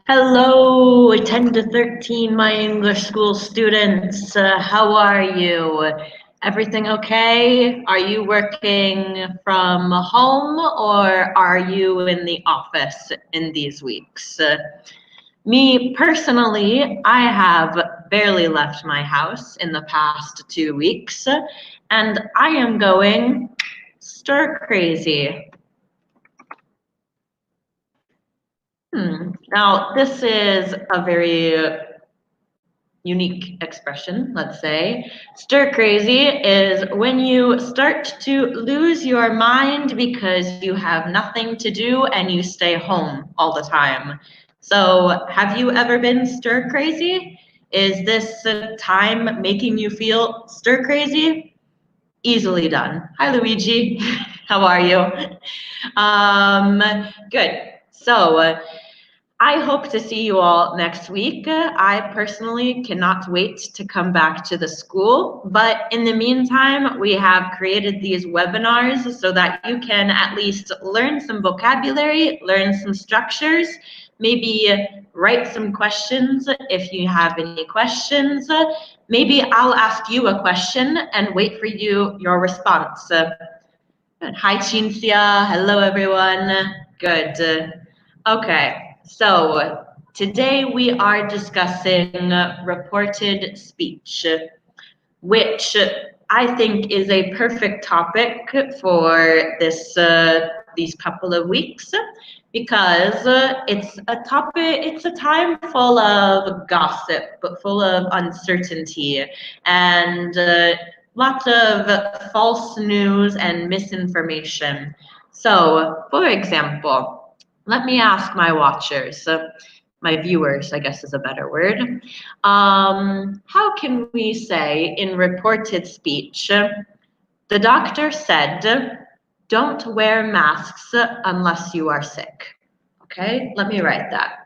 Hello, 10 to 13, my English school students. How are you? Everything okay? Are you working from home or are you in the office in these weeks? Me personally, I have barely left my house in the past 2 weeks and I am going stir crazy. Now, this is a very unique expression, let's say. Stir crazy is when you start to lose your mind because you have nothing to do and you stay home all the time. So, have you ever been stir crazy? Is this time making you feel stir crazy? Easily done. Hi, Luigi. How are you? Good. So, I hope to see you all next week. I personally cannot wait to come back to the school, but in the meantime, we have created these webinars so that you can at least learn some vocabulary, learn some structures, maybe write some questions if you have any questions. Maybe I'll ask you a question and wait for your response. Hi, Cinzia. Hello, everyone. Good. Okay. So today we are discussing reported speech, which I think is a perfect topic for these couple of weeks because it's a time full of gossip, but full of uncertainty and lots of false news and misinformation. So, for example, let me ask my watchers, my viewers, I guess is a better word. How can we say in reported speech, the doctor said, don't wear masks unless you are sick? Okay, let me write that.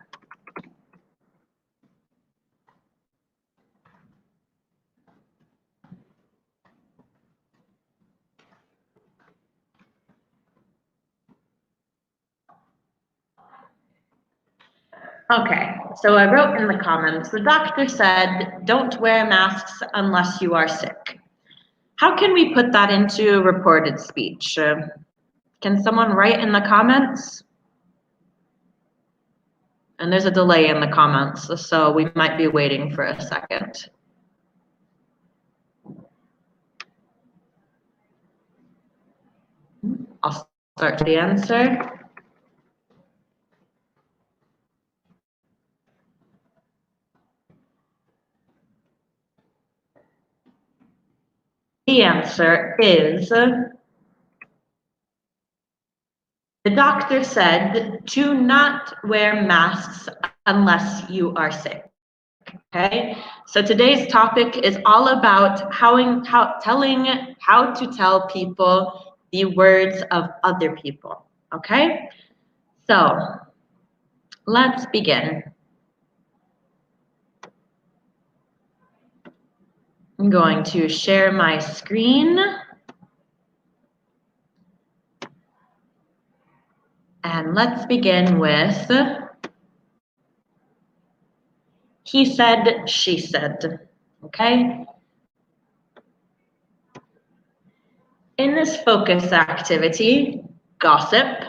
Okay, so I wrote in the comments, the doctor said, don't wear masks unless you are sick. How can we put that into reported speech? Can someone write in the comments? And there's a delay in the comments, so we might be waiting for a second. I'll start the answer. The answer is, the doctor said to not wear masks unless you are sick. Okay, so today's topic is all about how to tell people the words of other people. Okay, so let's begin. I'm going to share my screen. And let's begin with, he said, she said, okay? In this focus activity, gossip,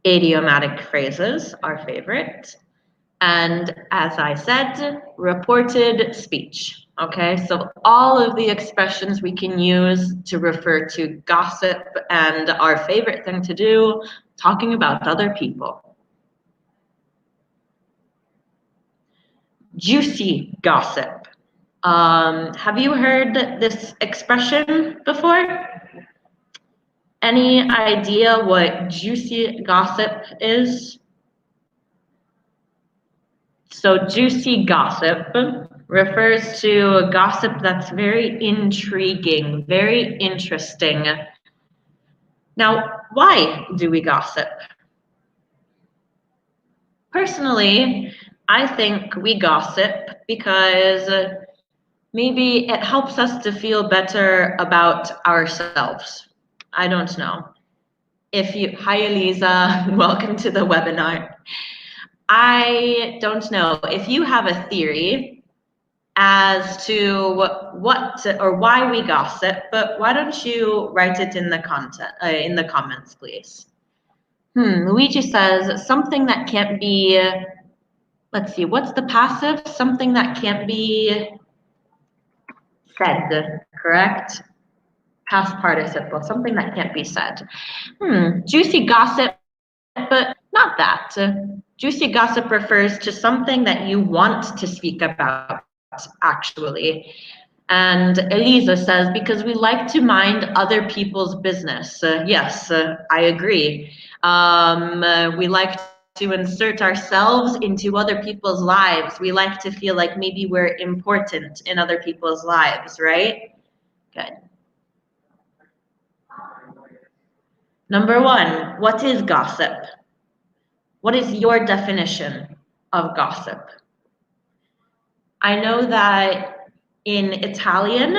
idiomatic phrases, our favorite, and as I said, reported speech, okay? So all of the expressions we can use to refer to gossip and our favorite thing to do, talking about other people. Juicy gossip. Have you heard this expression before? Any idea what juicy gossip is? So juicy gossip refers to gossip that's very intriguing, very interesting. Now, why do we gossip? Personally, I think we gossip because maybe it helps us to feel better about ourselves. I don't know. Hi, Elisa. Welcome to the webinar. I don't know if you have a theory as to what or why we gossip, but why don't you write it in the in the comments, please? Luigi says something that can't be. Let's see, what's the passive? Something that can't be said, correct? Past participle, something that can't be said. Juicy gossip, but not that. Juicy gossip refers to something that you want to speak about, actually. And Elisa says, because we like to mind other people's business. Yes, I agree. We like to insert ourselves into other people's lives. We like to feel like maybe we're important in other people's lives, right? Good. Number one, what is gossip? What is your definition of gossip? I know that in Italian,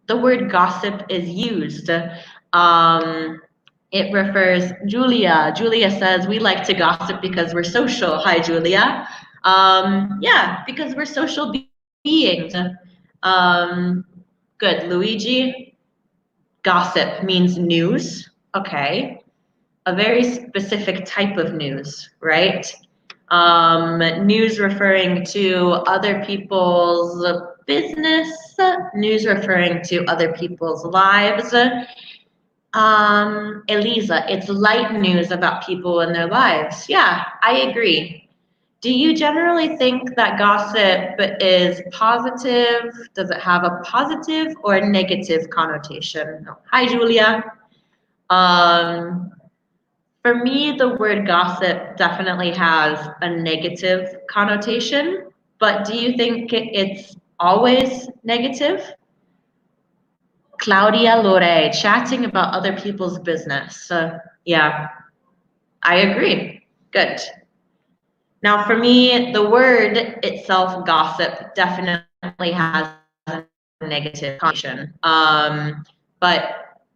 the word gossip is used. It refers, Julia says, we like to gossip because we're social. Hi, Julia. Yeah, because we're social beings. Good, Luigi. Gossip means news. Okay. A very specific type of news, right? News referring to other people's business, news referring to other people's lives. Elisa, it's light news about people and their lives. Yeah, I agree. Do you generally think that gossip is positive? Does it have a positive or a negative connotation? No. Hi, Julia. Um, for me, the word gossip definitely has a negative connotation, but do you think it's always negative? Claudia Lore, chatting about other people's business. Yeah, I agree. Good. Now, for me, the word itself, gossip, definitely has a negative connotation. But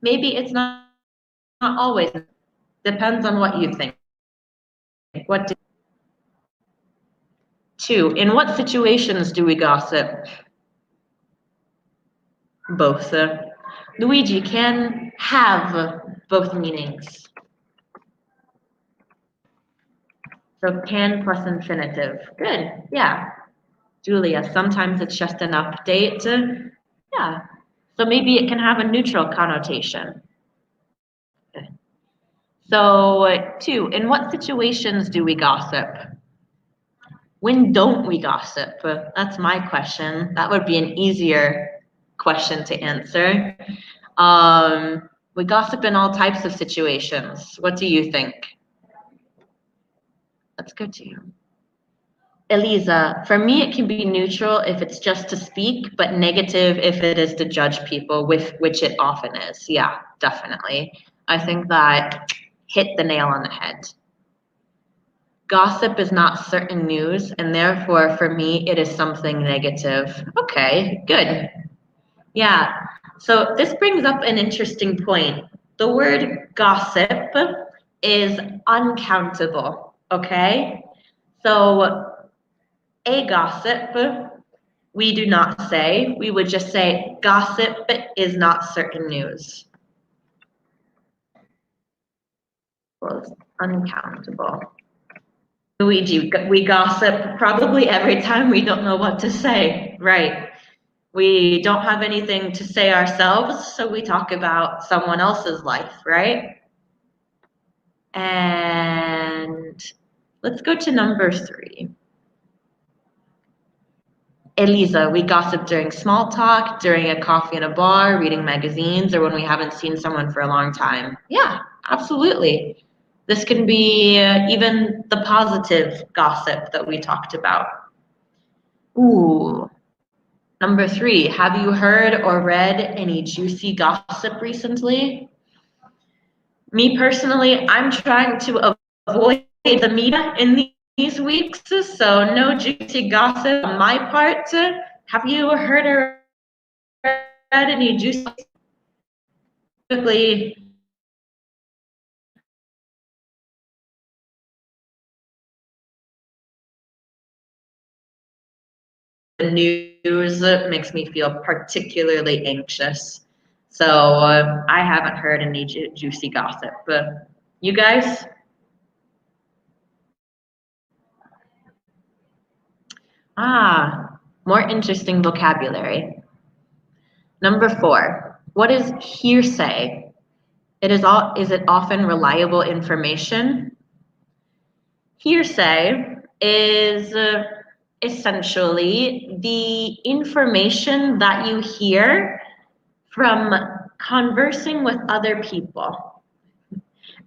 maybe it's not always. Depends on what you think. What do, two, in what situations do we gossip? Both. Luigi can have both meanings. So can plus infinitive. Good. Yeah. Julia, sometimes it's just an update. Yeah. So maybe it can have a neutral connotation. Okay. So two, in what situations do we gossip? When don't we gossip? That's my question. That would be an easier question to answer. We gossip in all types of situations. What do you think? Let's go to you. Elisa, for me, it can be neutral if it's just to speak, but negative if it is to judge people, with which it often is. Yeah, definitely. I think that hit the nail on the head. Gossip is not certain news, and therefore, for me, it is something negative. Okay, good. Yeah, so this brings up an interesting point. The word gossip is uncountable, okay? So a gossip, we do not say. We would just say gossip is not certain news. Well, it's uncountable. Luigi, we gossip probably every time we don't know what to say, right? We don't have anything to say ourselves, so we talk about someone else's life, right? And let's go to number three. Elisa, we gossip during small talk, during a coffee in a bar, reading magazines, or when we haven't seen someone for a long time. Yeah, absolutely. This can be even the positive gossip that we talked about. Ooh. Number three, have you heard or read any juicy gossip recently? Me personally, I'm trying to avoid the media in these weeks, so no juicy gossip on my part. Have you heard or read any juicy? Typically, news makes me feel particularly anxious. So I haven't heard any juicy gossip. But you guys? Ah, more interesting vocabulary. Number 4, what is hearsay? Is it often reliable information? Hearsay is essentially the information that you hear from conversing with other people.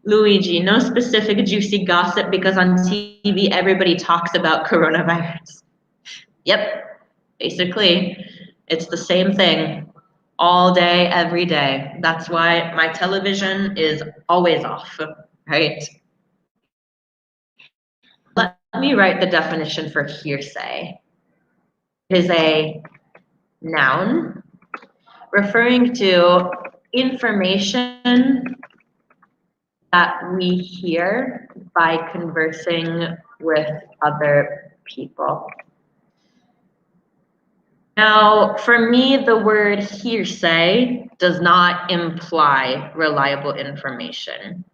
Luigi, no specific juicy gossip because on TV everybody talks about coronavirus. Yep, basically, it's the same thing all day, every day. That's why my television is always off, right? Let me write the definition for hearsay. It is a noun referring to information that we hear by conversing with other people. Now, for me, the word hearsay does not imply reliable information.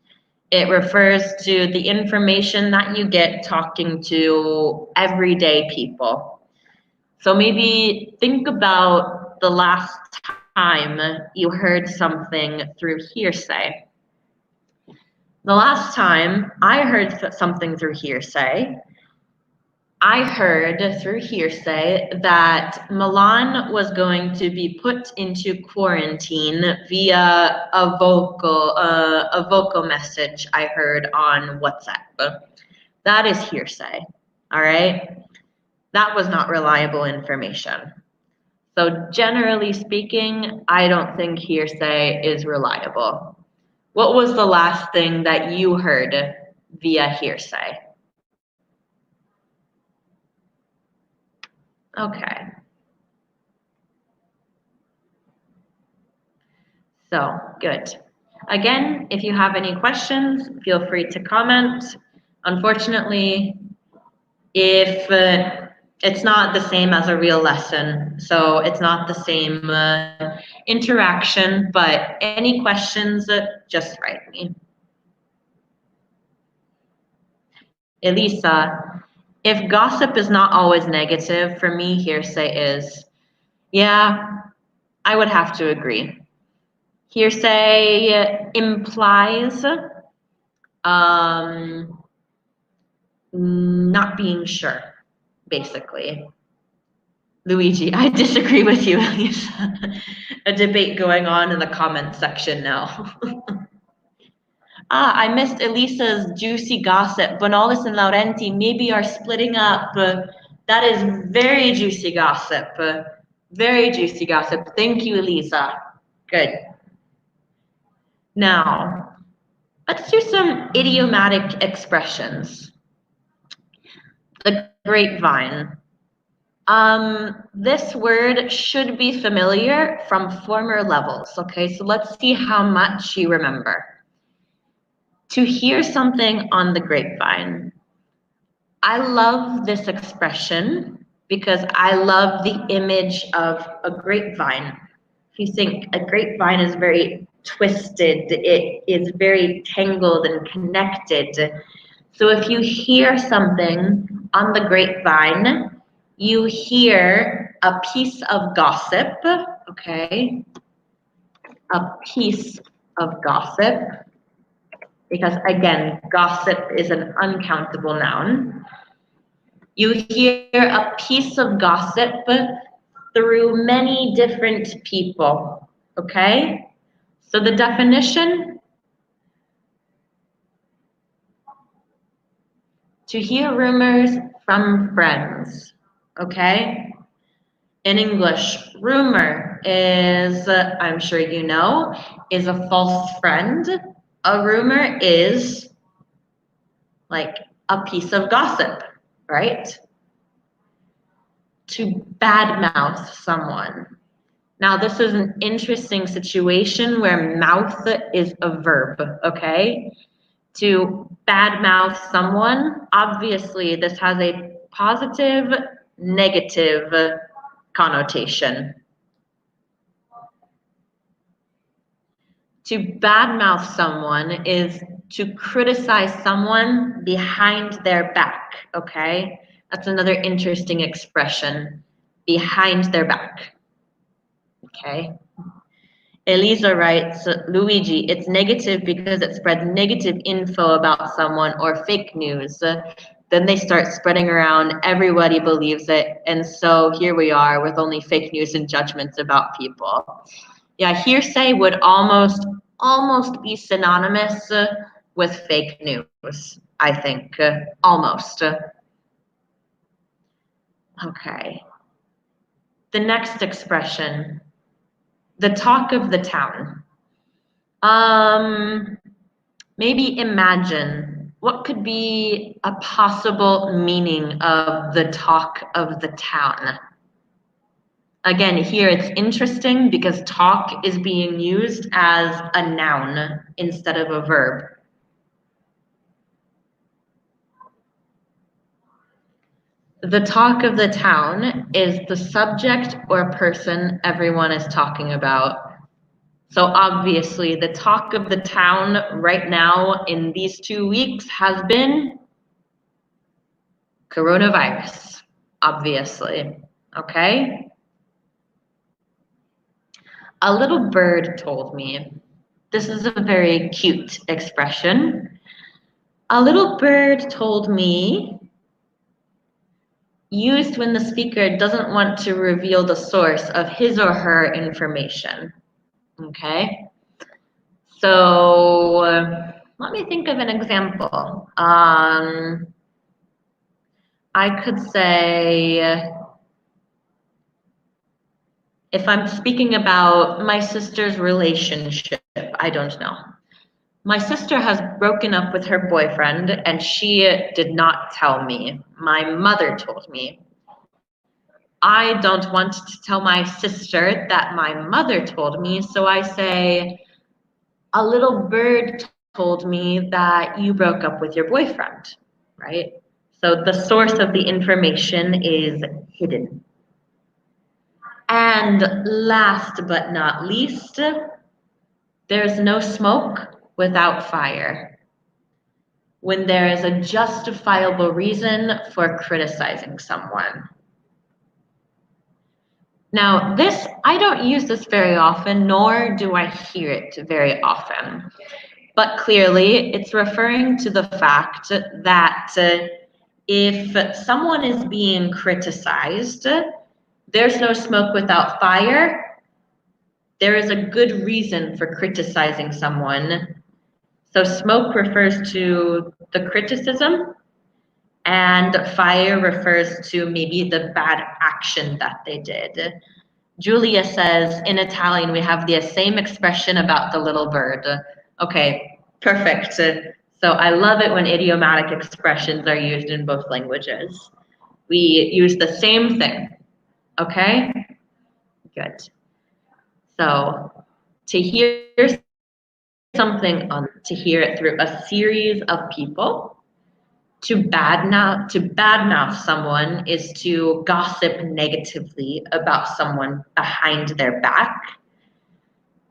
It refers to the information that you get talking to everyday people. So maybe think about the last time you heard something through hearsay. The last time I heard something through hearsay, I heard through hearsay that Milan was going to be put into quarantine via a vocal message I heard on WhatsApp. That is hearsay, all right? That was not reliable information. So generally speaking, I don't think hearsay is reliable. What was the last thing that you heard via hearsay? Okay. So, good. Again, if you have any questions, feel free to comment. Unfortunately, if it's not the same as a real lesson, so it's not the same interaction, but any questions, just write me. Elisa, if gossip is not always negative, for me, hearsay is. Yeah, I would have to agree. Hearsay implies not being sure, basically. Luigi, I disagree with you, Elisa. A debate going on in the comments section now. I missed Elisa's juicy gossip. Bonolis and Laurenti maybe are splitting up. That is very juicy gossip. Very juicy gossip. Thank you, Elisa. Good. Now, let's do some idiomatic expressions. The grapevine. This word should be familiar from former levels, okay? So let's see how much you remember. To hear something on the grapevine. I love this expression because I love the image of a grapevine. If you think a grapevine is very twisted, it is very tangled and connected. So if you hear something on the grapevine, you hear a piece of gossip, okay? A piece of gossip, because again, gossip is an uncountable noun. You hear a piece of gossip through many different people, okay? So the definition, to hear rumors from friends, okay? In English, rumor is, I'm sure you know, is a false friend. A rumor is like a piece of gossip, right? To badmouth someone. Now, this is an interesting situation where mouth is a verb, okay? To badmouth someone, obviously this has a positive negative connotation. To badmouth someone is to criticize someone behind their back, okay? That's another interesting expression, behind their back, okay? Elisa writes, Luigi, it's negative because it spreads negative info about someone or fake news. Then they start spreading around, everybody believes it, and so here we are with only fake news and judgments about people. Yeah, hearsay would almost be synonymous with fake news, I think, almost. Okay. The next expression, the talk of the town. Maybe imagine what could be a possible meaning of the talk of the town. Again, here it's interesting because talk is being used as a noun instead of a verb. The talk of the town is the subject or person everyone is talking about. So obviously the talk of the town right now in these 2 weeks has been coronavirus, obviously, okay? A little bird told me, this is a very cute expression. A little bird told me, used when the speaker doesn't want to reveal the source of his or her information, okay? So let me think of an example. I could say, if I'm speaking about my sister's relationship, I don't know. My sister has broken up with her boyfriend and she did not tell me. My mother told me. I don't want to tell my sister that my mother told me, so I say, a little bird told me that you broke up with your boyfriend, right? So the source of the information is hidden. And last but not least, there's no smoke without fire. When there is a justifiable reason for criticizing someone. Now, I don't use this very often, nor do I hear it very often. But clearly, it's referring to the fact that if someone is being criticized, there's no smoke without fire. There is a good reason for criticizing someone. So smoke refers to the criticism, and fire refers to maybe the bad action that they did. Julia says, in Italian, we have the same expression about the little bird. Okay, perfect. So I love it when idiomatic expressions are used in both languages. We use the same thing, okay? Good. So to hear something, to hear it through a series of people, to badmouth someone is to gossip negatively about someone behind their back.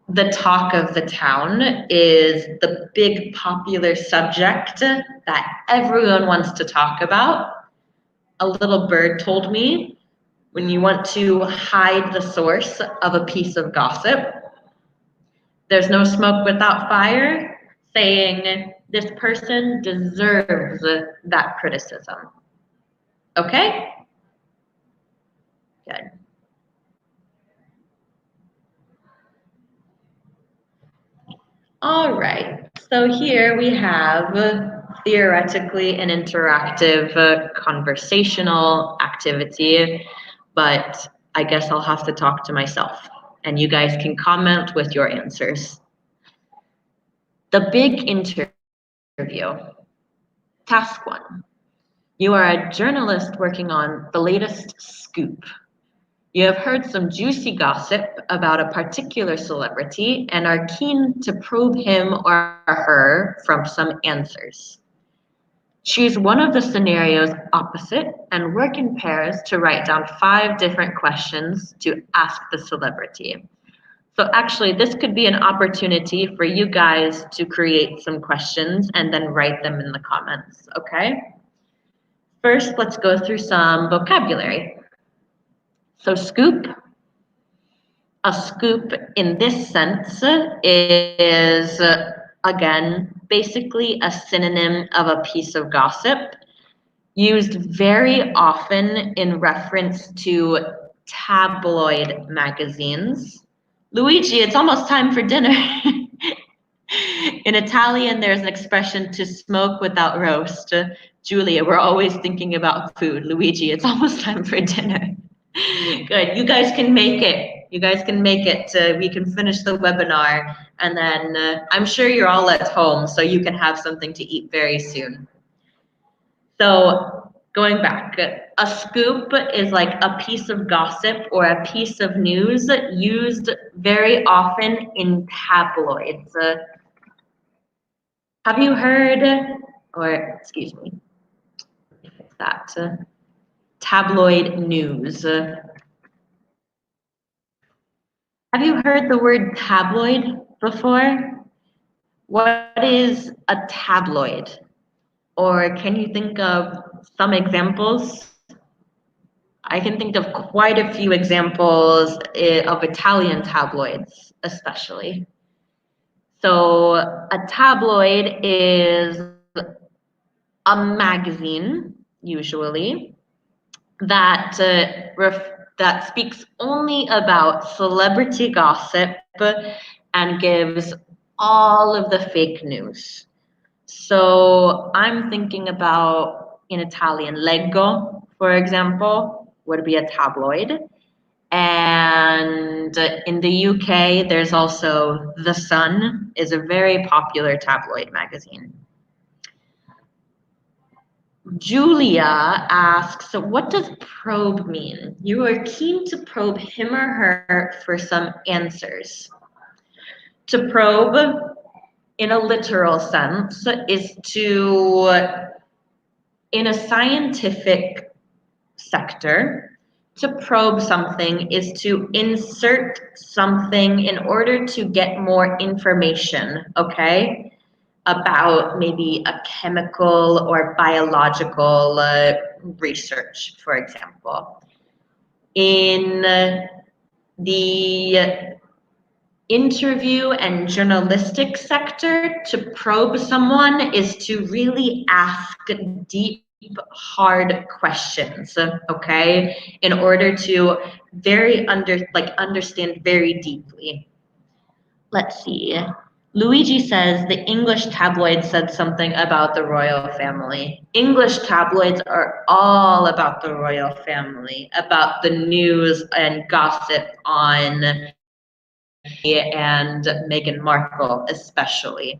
The talk of the town is the big popular subject that everyone wants to talk about. A little bird told me, when you want to hide the source of a piece of gossip, there's no smoke without fire, saying this person deserves that criticism. Okay? Good. All right, so here we have theoretically an interactive conversational activity, but I guess I'll have to talk to myself and you guys can comment with your answers. The big interview. Task 1. You are a journalist working on the latest scoop. You have heard some juicy gossip about a particular celebrity and are keen to probe him or her from some answers. Choose one of the scenarios opposite and work in pairs to write down 5 different questions to ask the celebrity. So actually, this could be an opportunity for you guys to create some questions and then write them in the comments, okay? First, let's go through some vocabulary. So scoop. A scoop in this sense is, again, basically a synonym of a piece of gossip, used very often in reference to tabloid magazines. Luigi, it's almost time for dinner. In Italian, there's an expression to smoke without roast. Julia, we're always thinking about food. Luigi, it's almost time for dinner. Good, you guys can make it. You guys can make it. We can finish the webinar, and then I'm sure you're all at home, so you can have something to eat very soon. So going back, a scoop is like a piece of gossip or a piece of news used very often in tabloids. Have you heard, or excuse me, fix that, tabloid news. Have you heard the word tabloid before? What is a tabloid? Or can you think of some examples? I can think of quite a few examples of Italian tabloids, especially. So a tabloid is a magazine, usually, that that speaks only about celebrity gossip and gives all of the fake news. So I'm thinking about, in Italian, Leggo, for example, would be a tabloid. And in the UK, there's also The Sun, is a very popular tabloid magazine. Julia asks, what does probe mean? You are keen to probe him or her for some answers. To probe, in a literal sense, is to, in a scientific sector, to probe something is to insert something in order to get more information, okay, about maybe a chemical or biological research, for example. In the interview and journalistic sector, to probe someone is to really ask deep, hard questions, okay, in order to understand very deeply. Let's see. Luigi says the English tabloid said something about the royal family. English tabloids are all about the royal family, about the news and gossip on and Meghan Markle especially.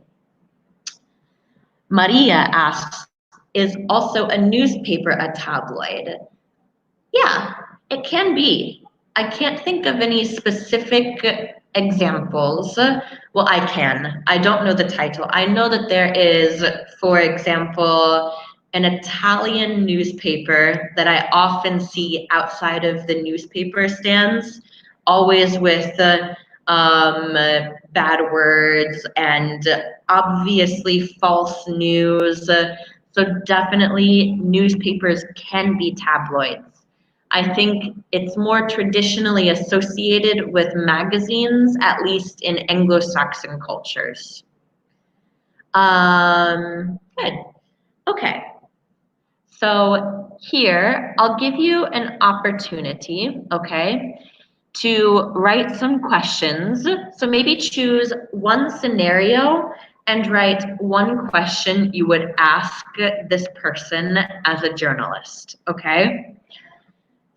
Maria asks, is also a newspaper a tabloid? Yeah, it can be. I can't think of any specific examples. Well, I can. I don't know the title. I know that there is, for example, an Italian newspaper that I often see outside of the newspaper stands, always with bad words and obviously false news. So definitely newspapers can be tabloids. I think it's more traditionally associated with magazines, at least in Anglo-Saxon cultures. Good. Okay. So here, I'll give you an opportunity, okay, to write some questions. So maybe choose one scenario and write one question you would ask this person as a journalist, okay?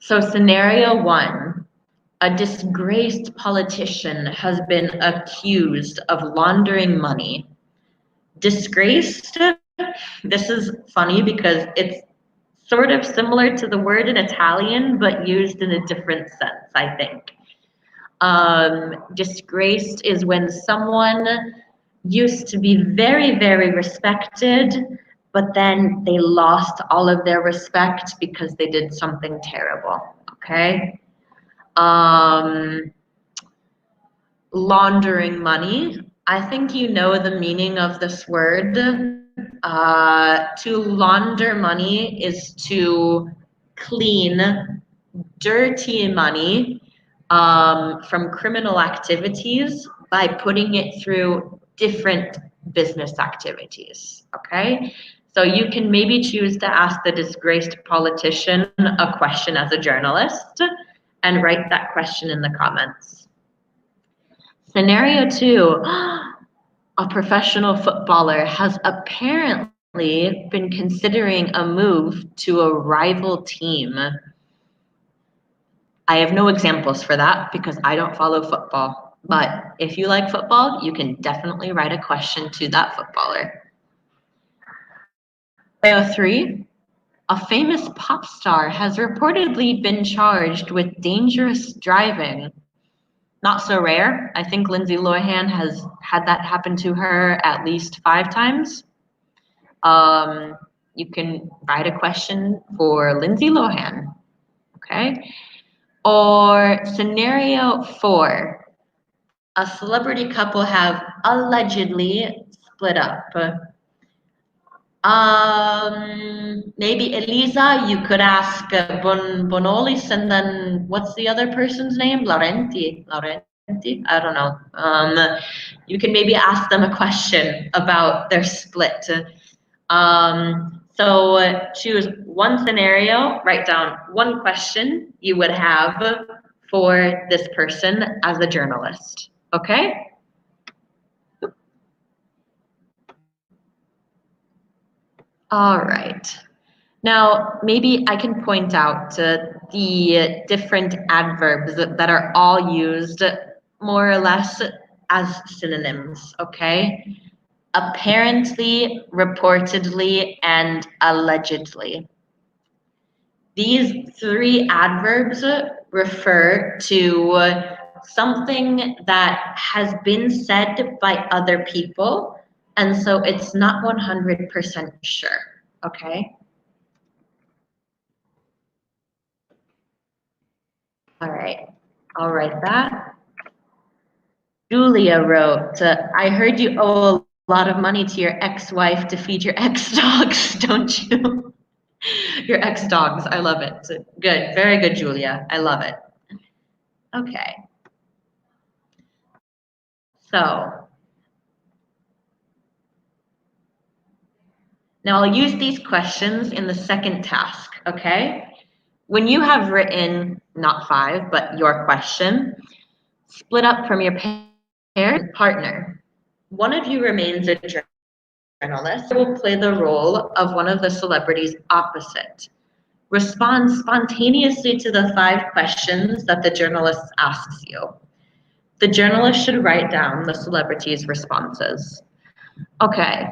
So scenario 1, a disgraced politician has been accused of laundering money. Disgraced, this is funny because it's sort of similar to the word in Italian, but used in a different sense, I think. Disgraced is when someone used to be very, very respected but then they lost all of their respect because they did something terrible, okay? Laundering money. I think you know the meaning of this word. To launder money is to clean dirty money from criminal activities by putting it through different business activities, okay? So you can maybe choose to ask the disgraced politician a question as a journalist and write that question in the comments. Scenario 2, a professional footballer has apparently been considering a move to a rival team. I have no examples for that because I don't follow football. But if you like football, you can definitely write a question to that footballer. Scenario 3, a famous pop star has reportedly been charged with dangerous driving. Not so rare. I think Lindsay Lohan has had that happen to her at least 5 times. You can write a question for Lindsay Lohan, okay? Or scenario 4, a celebrity couple have allegedly split up. Maybe Elisa, you could ask Bonolis, and then what's the other person's name? Laurenti, I don't know. You can maybe ask them a question about their split. So choose one scenario, write down one question you would have for this person as a journalist, okay? All right. Now, maybe I can point out the different adverbs that are all used more or less as synonyms, okay? Apparently, reportedly, and allegedly. These 3 adverbs refer to something that has been said by other people, and so it's not 100% sure, okay? All right, I'll write that. Julia wrote, I heard you owe a lot of money to your ex-wife to feed your ex-dogs, don't you? Your ex-dogs, I love it. Good, very good, Julia. I love it. Okay. So, now I'll use these questions in the second task, okay? When you have written, not 5, but your question, split up from your partner. One of you remains a journalist who will play the role of one of the celebrities opposite. Respond spontaneously to the 5 questions that the journalist asks you. The journalist should write down the celebrity's responses. Okay,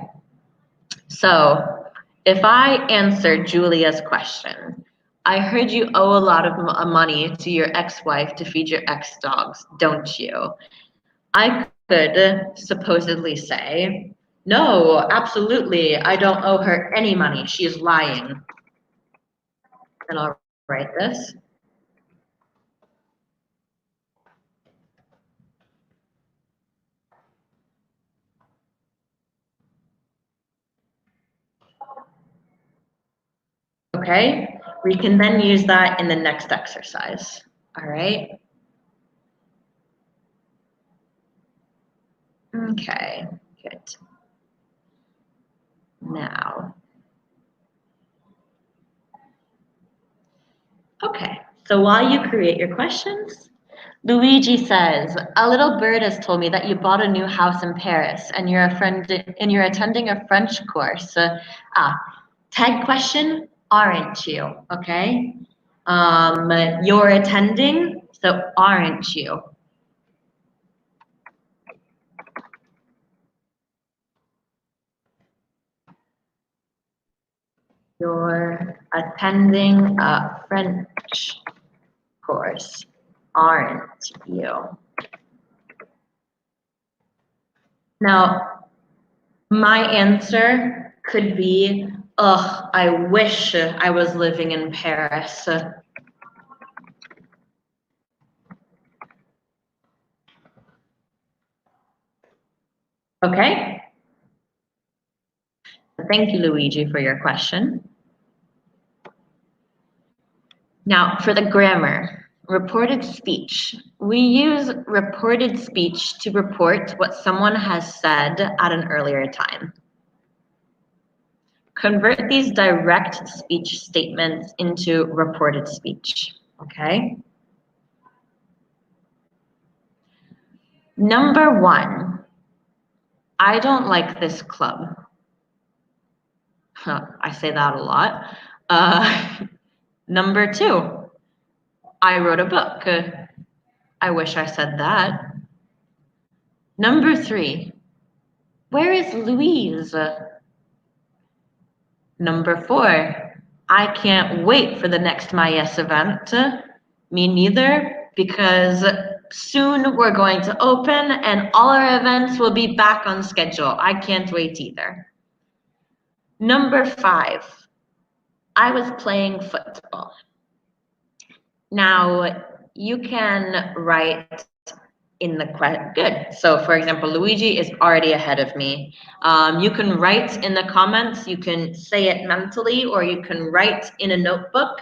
so if I answer Julia's question, I heard you owe a lot of money to your ex-wife to feed your ex-dogs, don't you? I could supposedly say, no, absolutely, I don't owe her any money. She is lying. And I'll write this. Okay, we can then use that in the next exercise. All right. Okay, good. Now, okay, so while you create your questions, Luigi says, a little bird has told me that you bought a new house in Paris and you're attending a French course. Tag question, aren't you? Okay. You're attending, so aren't you? You're attending a French course, aren't you? Now, my answer could be, ugh, I wish I was living in Paris. Okay? Thank you, Luigi, for your question. Now, for the grammar, reported speech. We use reported speech to report what someone has said at an earlier time. Convert these direct speech statements into reported speech, okay? Number 1, I don't like this club. I say that a lot. Number 2, I wrote a book. I wish I said that. Number 3, where is Louise? Number 4, I can't wait for the next MyES event. Me neither, because soon we're going to open and all our events will be back on schedule. I can't wait either. Number 5, I was playing football. Now, you can write in the question. Good. So, for example, Luigi is already ahead of me. You can write in the comments, you can say it mentally, or you can write in a notebook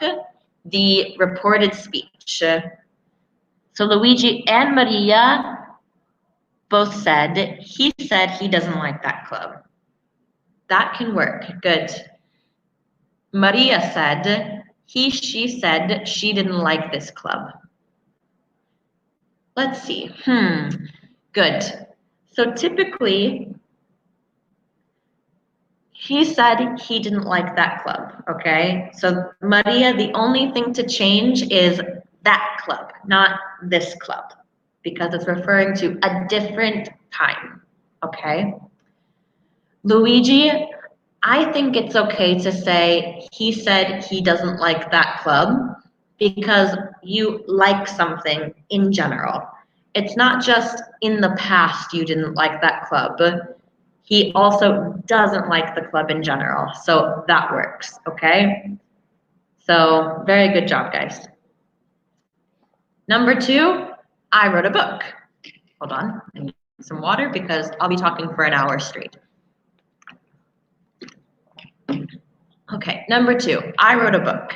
the reported speech. So Luigi and Maria both said he doesn't like that club. That can work. Good. Maria said she said she didn't like this club. Let's see. Good. So typically, he said he didn't like that club, okay? So Maria, the only thing to change is that club, not this club, because it's referring to a different time, okay? Luigi, I think it's okay to say he said he doesn't like that club because you like something in general. It's not just in the past you didn't like that club. He also doesn't like the club in general, so that works, okay? So very good job, guys. Number 2, I wrote a book. Hold on, I need some water because I'll be talking for an hour straight. Okay, number 2, I wrote a book.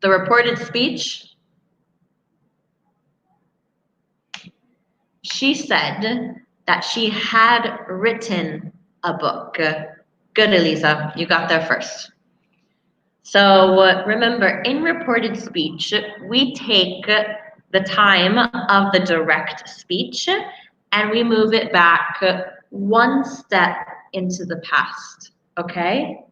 The reported speech, she said that she had written a book. Good, Elisa, you got there first. So remember, in reported speech, we take the time of the direct speech and we move it back one step into the past, okay?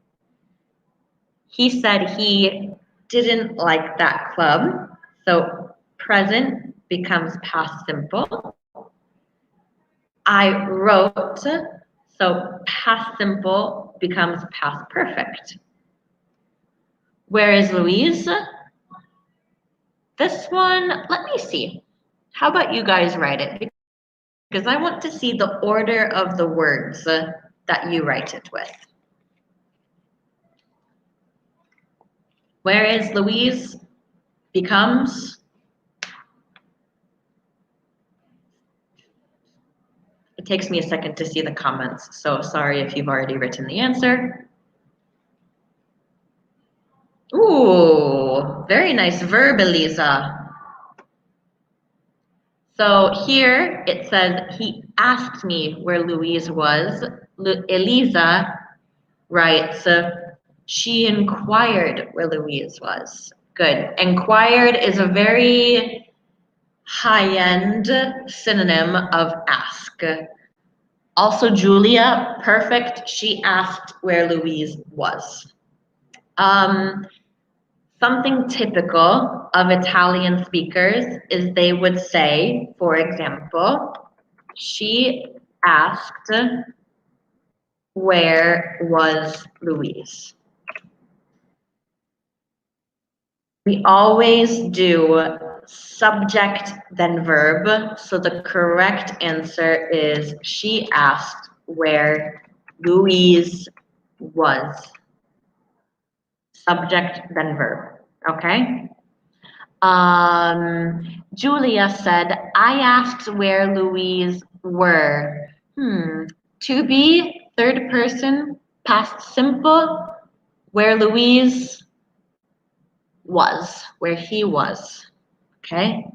He said he didn't like that club, so present becomes past simple. I wrote, so past simple becomes past perfect. Where is Louise? This one, let me see. How about you guys write it? Because I want to see the order of the words that you write it with. Where is Louise? Becomes. It takes me a second to see the comments, so sorry if you've already written the answer. Ooh, very nice verb, Elisa. So here it says, he asked me where Louise was. Elisa writes, she inquired where Louise was. Good. Inquired is a very high-end synonym of ask. Also, Julia, perfect. She asked where Louise was. Something typical of Italian speakers is they would say, for example, she asked, where was Louise? We always do subject then verb, so the correct answer is she asked where Louise was. Subject, then verb. Okay? Julia said, I asked where Louise were. To be, third person, past simple, where Louise was, where he was. Okay?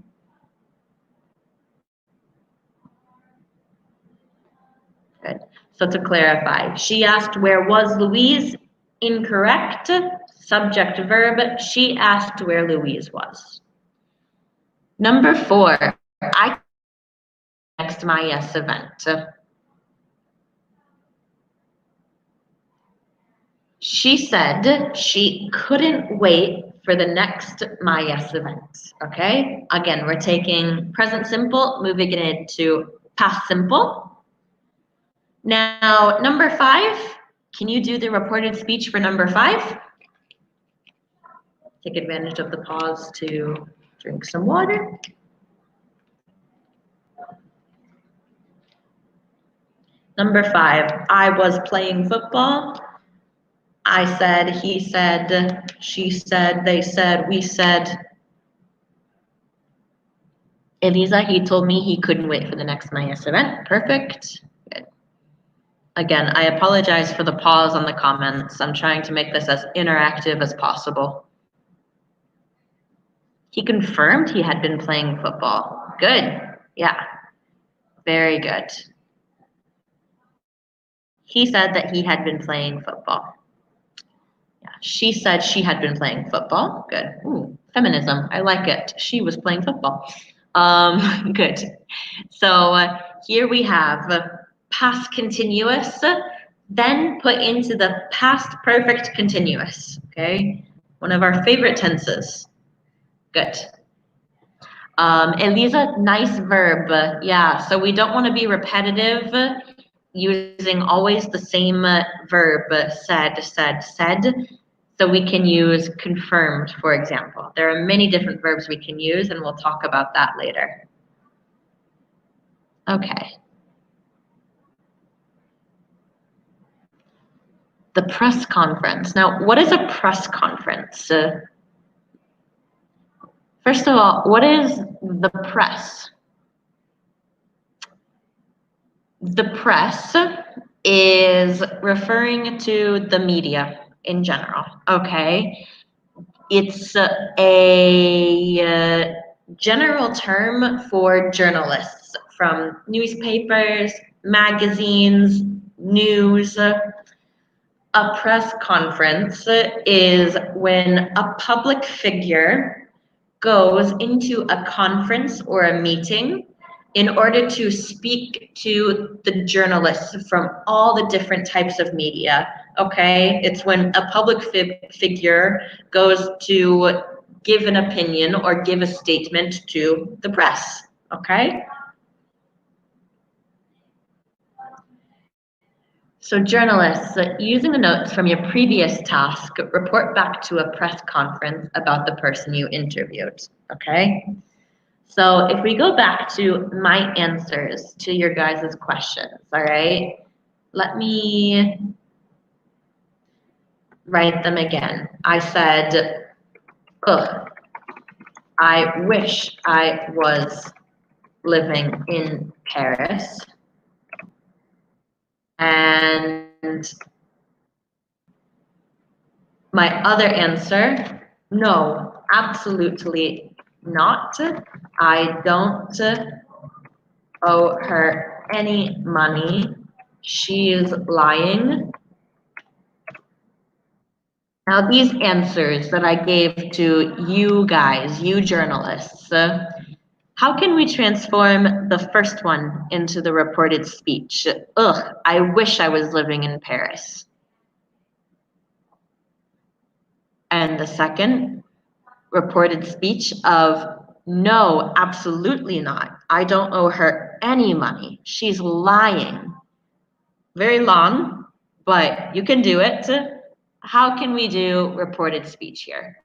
Good. So to clarify, she asked where was Louise? Incorrect. Subject verb. She asked where Louise was. Number 4. I next MyES event. She said she couldn't wait for the next MyES event. Okay? Again, we're taking present simple, moving it into past simple. Now, number 5, can you do the reported speech for number 5? Take advantage of the pause to drink some water. Number 5, I was playing football. I said, he said, she said, they said, we said. Elisa, he told me he couldn't wait for the next MyES event. Perfect. Good. Again, I apologize for the pause on the comments. I'm trying to make this as interactive as possible. He confirmed he had been playing football. Good. Yeah. Very good. He said that he had been playing football. Yeah. She said she had been playing football. Good. Ooh, feminism. I like it. She was playing football. Good. So here we have past continuous, then put into the past perfect continuous. Okay. One of our favorite tenses. Good. Elisa, nice verb. Yeah, so we don't want to be repetitive using always the same verb, said. So we can use confirmed, for example. There are many different verbs we can use, and we'll talk about that later. Okay. The press conference. Now, what is a press conference? First of all, what is the press? The press is referring to the media in general, okay? It's a general term for journalists from newspapers, magazines, news. A press conference is when a public figure goes into a conference or a meeting in order to speak to the journalists from all the different types of media, okay? It's when a public figure goes to give an opinion or give a statement to the press, okay? So journalists, using the notes from your previous task, report back to a press conference about the person you interviewed, okay? So if we go back to my answers to your guys' questions, all right? Let me write them again. I said, ugh, I wish I was living in Paris. And my other answer, no, absolutely not. I don't owe her any money. She is lying. Now, these answers that I gave to you guys, you journalists, how can we transform the first one into the reported speech? Ugh, I wish I was living in Paris. And the second reported speech of, no, absolutely not. I don't owe her any money. She's lying. Very long, but you can do it. How can we do reported speech here?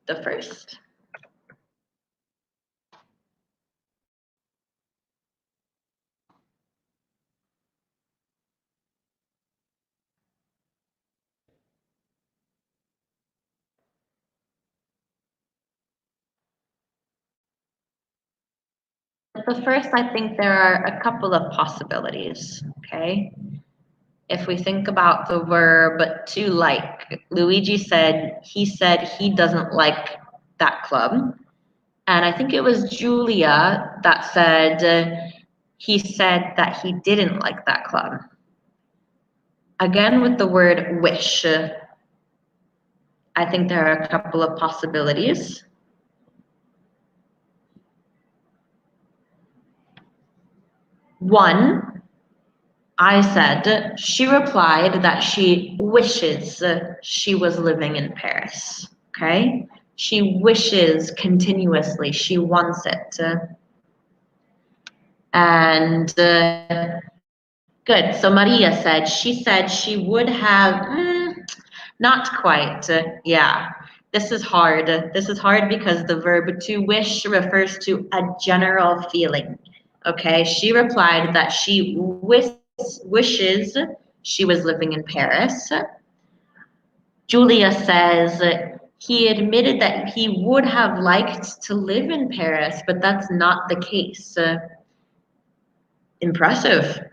The first. the first, I think there are a couple of possibilities, okay? If we think about the verb to like, Luigi said he doesn't like that club. And I think it was Julia that said he said that he didn't like that club. Again, with the word wish, I think there are a couple of possibilities. One, I said, she replied that she wishes she was living in Paris, okay? She wishes continuously, she wants it. And good, so Maria said she would have, not quite, yeah. This is hard. This is hard because the verb to wish refers to a general feeling. Okay, she replied that she wishes she was living in Paris. Julia says he admitted that he would have liked to live in Paris, but that's not the case. Impressive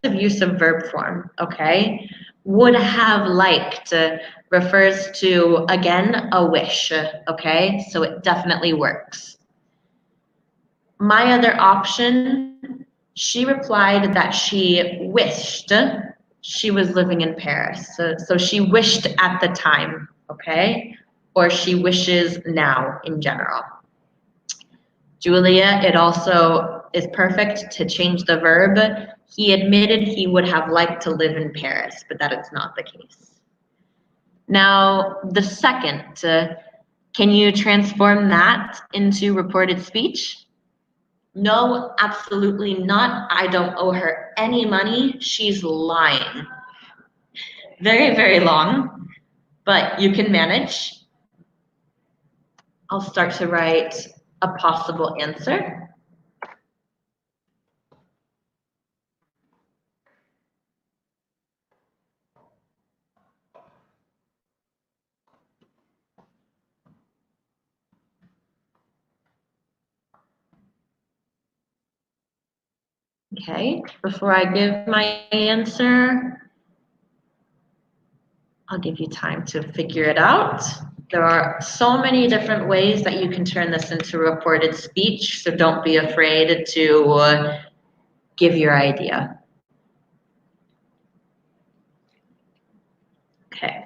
use of verb form, okay? Would have liked refers to, again, a wish, okay? So it definitely works. My other option, she replied that she wished she was living in Paris. So she wished at the time, okay? Or she wishes now in general. Julia, it also is perfect to change the verb. He admitted he would have liked to live in Paris, but that is not the case. Now, the second, can you transform that into reported speech? No, absolutely not. I don't owe her any money. She's lying. Very, very long, but you can manage. I'll start to write a possible answer. Okay, before I give my answer, I'll give you time to figure it out. There are so many different ways that you can turn this into reported speech, so don't be afraid to give your idea. Okay.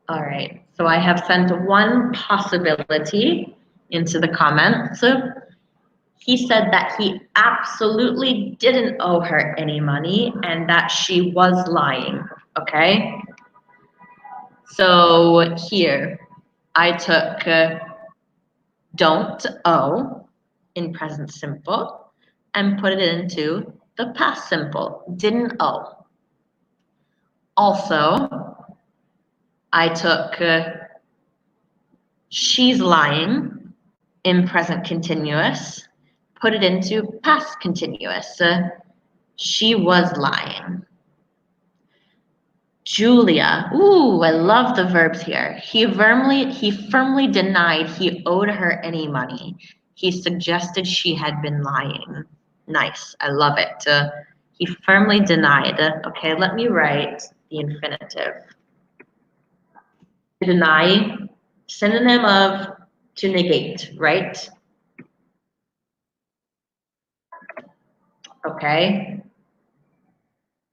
All right, so I have sent one possibility into the comments. He said that he absolutely didn't owe her any money and that she was lying, okay? So here, I took don't owe in present simple and put it into the past simple, didn't owe. Also, I took she's lying in present continuous, put it into past continuous. She was lying. Julia, ooh, I love the verbs here. He firmly denied he owed her any money. He suggested she had been lying. Nice, I love it. He firmly denied. Okay, let me write the infinitive. Deny, synonym of to negate, right? Okay.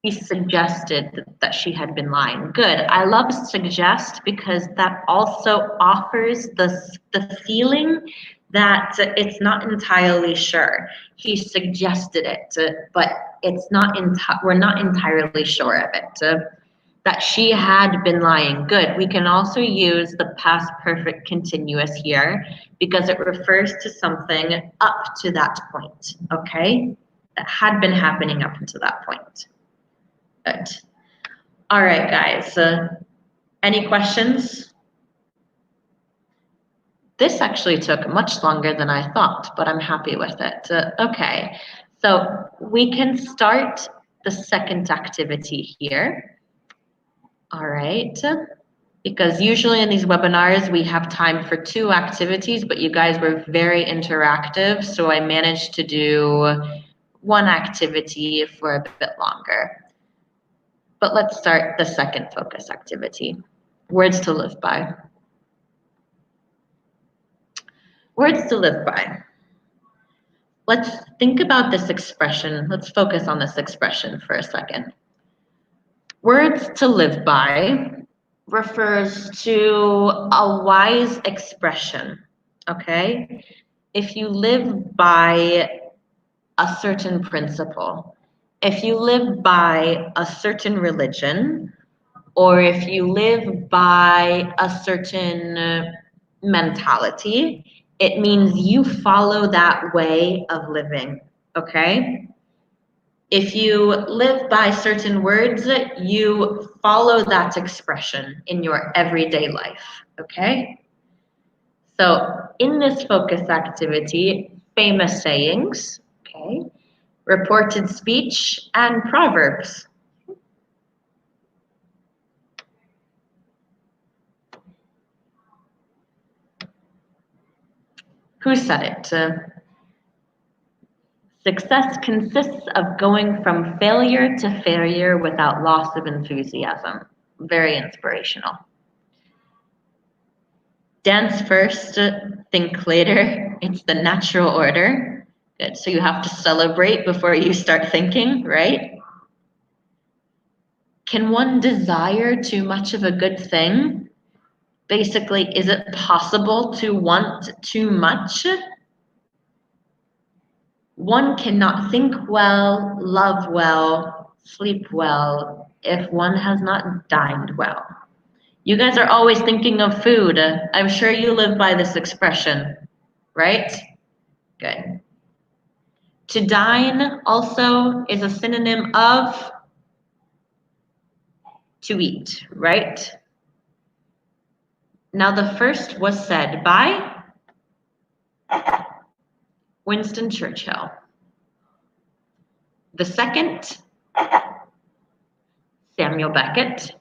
He suggested that she had been lying. Good. I love suggest because that also offers the feeling that it's not entirely sure. He suggested it, but it's not we're not entirely sure of it. That she had been lying. Good. We can also use the past perfect continuous here because it refers to something up to that point, okay? That had been happening up until that point. Good. All right, guys. Any questions? This actually took much longer than I thought, but I'm happy with it. Okay, so we can start the second activity here. All right. because usually in these webinars we have time for 2 activities, but you guys were very interactive, so I managed to do 1 activity for a bit longer. But let's start the second focus activity, words to live by. Words to live by. Let's think about this expression. Let's focus on this expression for a second. Words to live by refers to a wise expression, okay? If you live by a certain principle, if you live by a certain religion, or if you live by a certain mentality, it means you follow that way of living, okay? If you live by certain words, you follow that expression in your everyday life, okay? So in this focus activity, famous sayings, okay, reported speech, and proverbs. Who said it? Success consists of going from failure to failure without loss of enthusiasm. Very inspirational. Dance first, think later. It's the natural order. Good. So you have to celebrate before you start thinking, right? Can one desire too much of a good thing? Basically, is it possible to want too much? One cannot think well, love well, sleep well if one has not dined well. You guys are always thinking of food. I'm sure you live by this expression, right? Good. To dine also is a synonym of to eat, right? Now the first was said by Winston Churchill. The second, Samuel Beckett.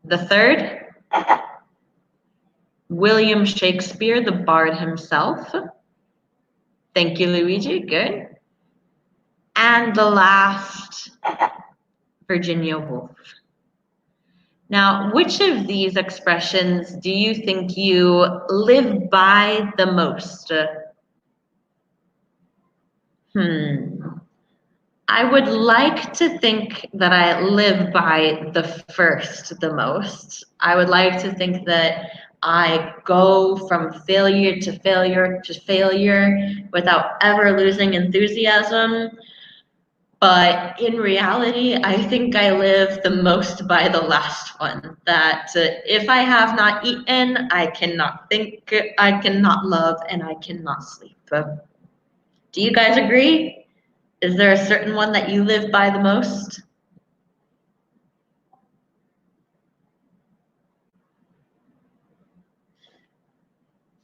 The third, William Shakespeare, the bard himself. Thank you, Luigi. Good. And the last, Virginia Woolf. Now, which of these expressions do you think you live by the most? I would like to think that I live by the first the most. I would like to think that I go from failure to failure to failure without ever losing enthusiasm. But in reality, I think I live the most by the last one. That if I have not eaten, I cannot think, I cannot love, and I cannot sleep. Do you guys agree? Is there a certain one that you live by the most?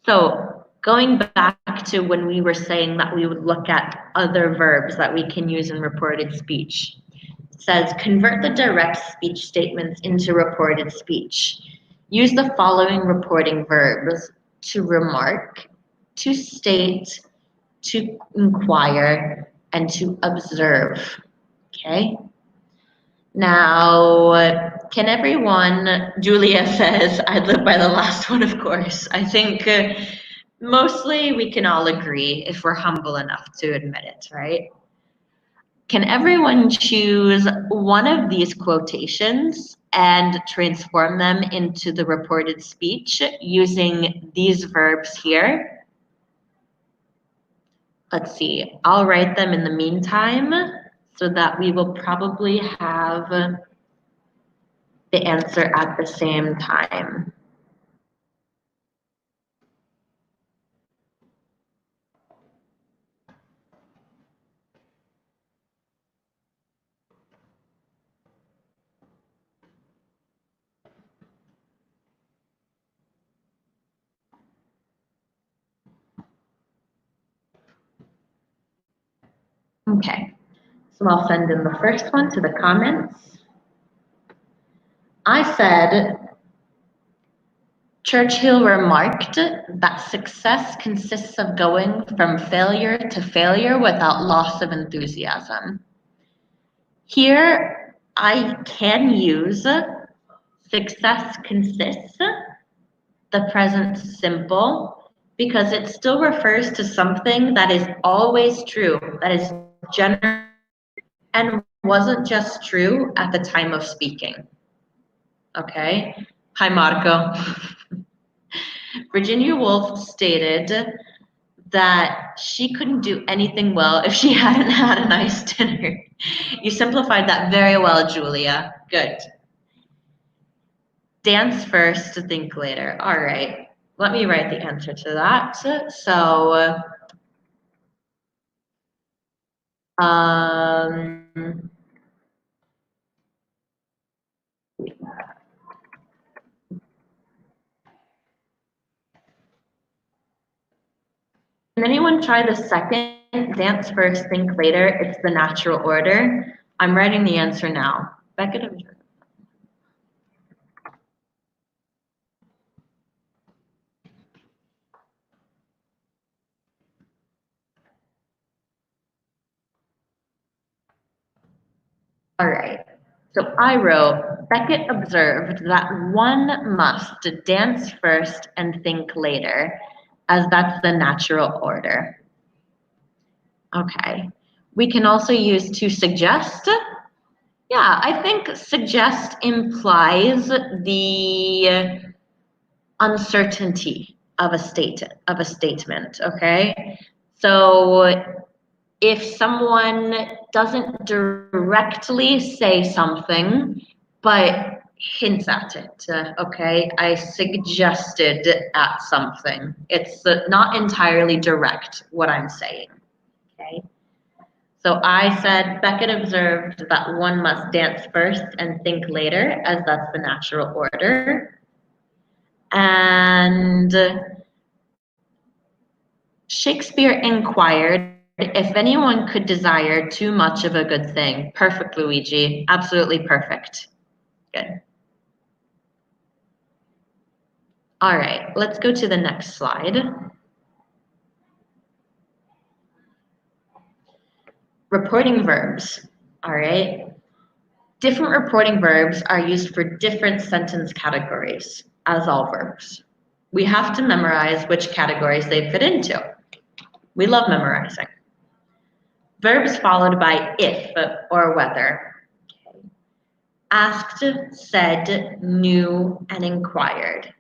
So going back to when we were saying that we would look at other verbs that we can use in reported speech. It says, convert the direct speech statements into reported speech. Use the following reporting verbs: to remark, to state, to inquire, and to observe. Okay? Now, can everyone, Julia says, I'd live by the last one, of course. I think mostly we can all agree if we're humble enough to admit it, right? Can everyone choose one of these quotations and transform them into the reported speech using these verbs here? Let's see, I'll write them in the meantime so that we will probably have the answer at the same time. Okay, so I'll send in the first one to the comments. I said Churchill remarked that success consists of going from failure to failure without loss of enthusiasm. Here, I can use success consists, the present simple, because it still refers to something that is always true, that is general and wasn't just true at the time of speaking. Okay? Hi, Marco. Virginia Woolf stated that she couldn't do anything well if she hadn't had a nice dinner. You simplified that very well, Julia. Good. Dance first, to think later. All right. Let me write the answer to that. So, can anyone try the second? Dance first, think later. It's the natural order. I'm writing the answer now. Becca. All right. So I wrote, Beckett observed that one must dance first and think later, as that's the natural order. Okay. We can also use to suggest. Yeah, I think suggest implies the uncertainty of a statement, okay? So if someone doesn't directly say something, but hints at it, okay? I suggested at something. It's not entirely direct what I'm saying, okay? So I said, Beckett observed that one must dance first and think later, as that's the natural order. And Shakespeare inquired if anyone could desire too much of a good thing. Perfect, Luigi. Absolutely perfect. Good. All right, let's go to the next slide. Reporting verbs. All right. Different reporting verbs are used for different sentence categories, as all verbs. We have to memorize which categories they fit into. We love memorizing. Verbs followed by if or whether. Asked, said, knew, and inquired.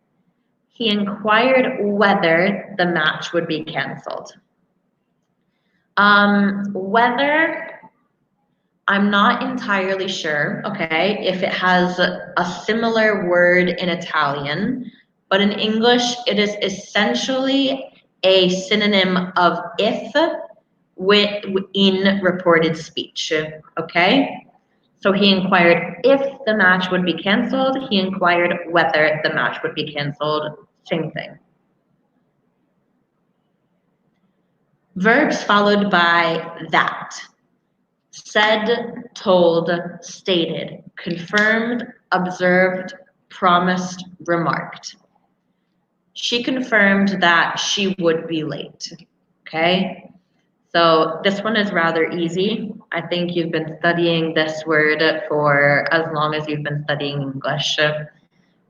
He inquired whether the match would be canceled. Whether, I'm not entirely sure, okay, if it has a similar word in Italian, but in English, it is essentially a synonym of if in reported speech, okay? So he inquired if the match would be canceled. He inquired whether the match would be canceled. Same thing. Verbs followed by that. Said, told, stated, confirmed, observed, promised, remarked. She confirmed that she would be late. Okay? So this one is rather easy. I think you've been studying this word for as long as you've been studying English.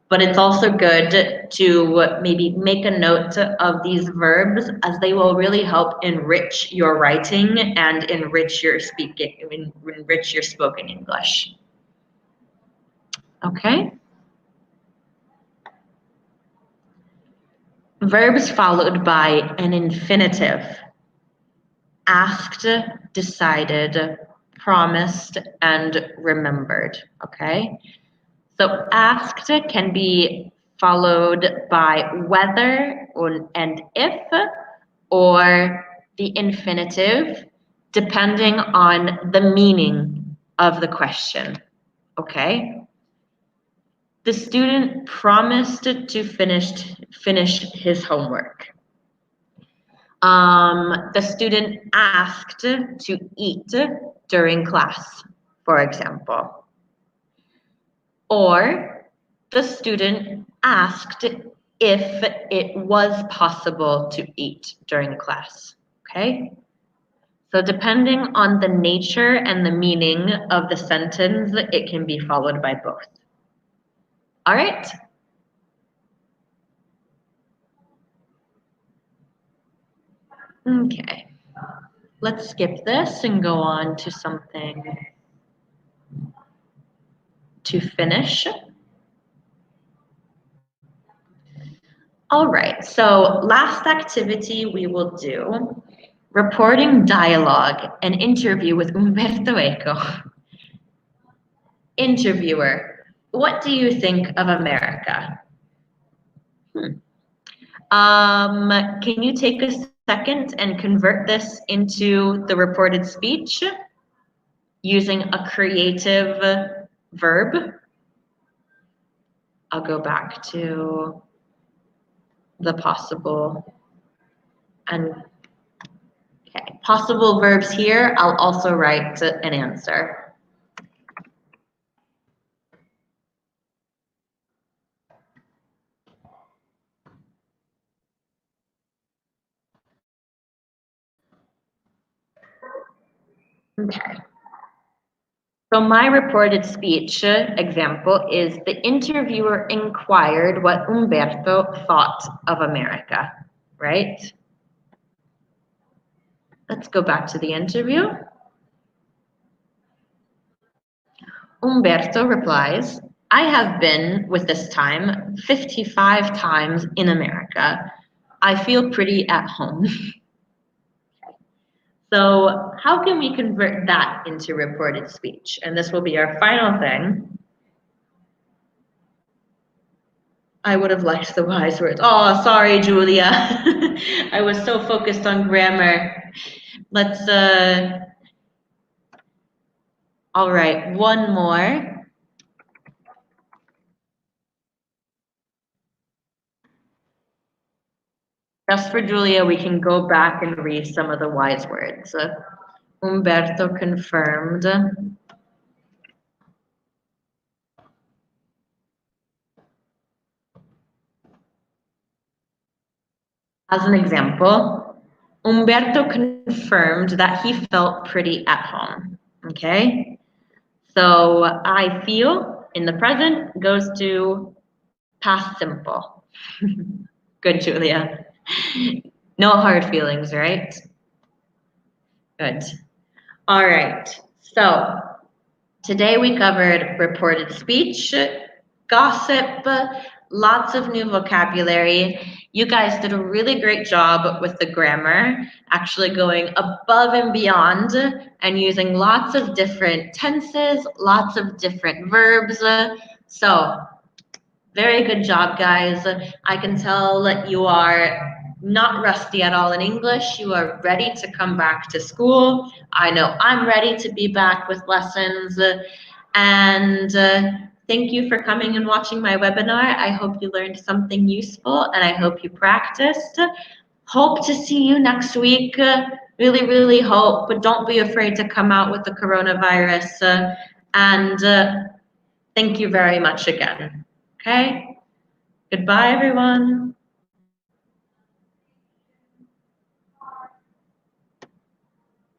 But it's also good to maybe make a note of these verbs, as they will really help enrich your writing and enrich your spoken English. Okay? Verbs followed by an infinitive. Asked, decided, promised, and remembered, okay? So asked can be followed by whether and if, or the infinitive, depending on the meaning of the question, okay? The student promised to finish his homework. The student asked to eat during class, for example. Or the student asked if it was possible to eat during class, okay? So depending on the nature and the meaning of the sentence, it can be followed by both. All right? Okay. Let's skip this and go on to something to finish. All right, so last activity we will do, reporting dialogue, an interview with Umberto Eco. Interviewer, what do you think of America? Can you take a second and convert this into the reported speech using a creative verb? I'll go back to the possible and okay, possible verbs here. I'll also write an answer. Okay. So my reported speech example is the interviewer inquired what Umberto thought of America, right? Let's go back to the interview. Umberto replies, I have been, with this time, 55 times in America. I feel pretty at home. So how can we convert that into reported speech? And this will be our final thing. I would have liked the wise words. Oh, sorry, Julia. I was so focused on grammar. Let's, all right, one more. Just for Julia, we can go back and read some of the wise words. Umberto confirmed. As an example, Umberto confirmed that he felt pretty at home, okay? So I feel in the present goes to past simple. Good, Julia. No hard feelings, right? Good. All right. So today we covered reported speech, gossip, lots of new vocabulary. You guys did a really great job with the grammar, actually going above and beyond and using lots of different tenses, lots of different verbs. So very good job, guys. I can tell that you are not rusty at all in English. You are ready to come back to school. I know I'm ready to be back with lessons. And thank you for coming and watching my webinar. I hope you learned something useful and I hope you practiced. Hope to see you next week. Really, really hope, but don't be afraid to come out with the coronavirus. And thank you very much again. Okay? Goodbye, everyone.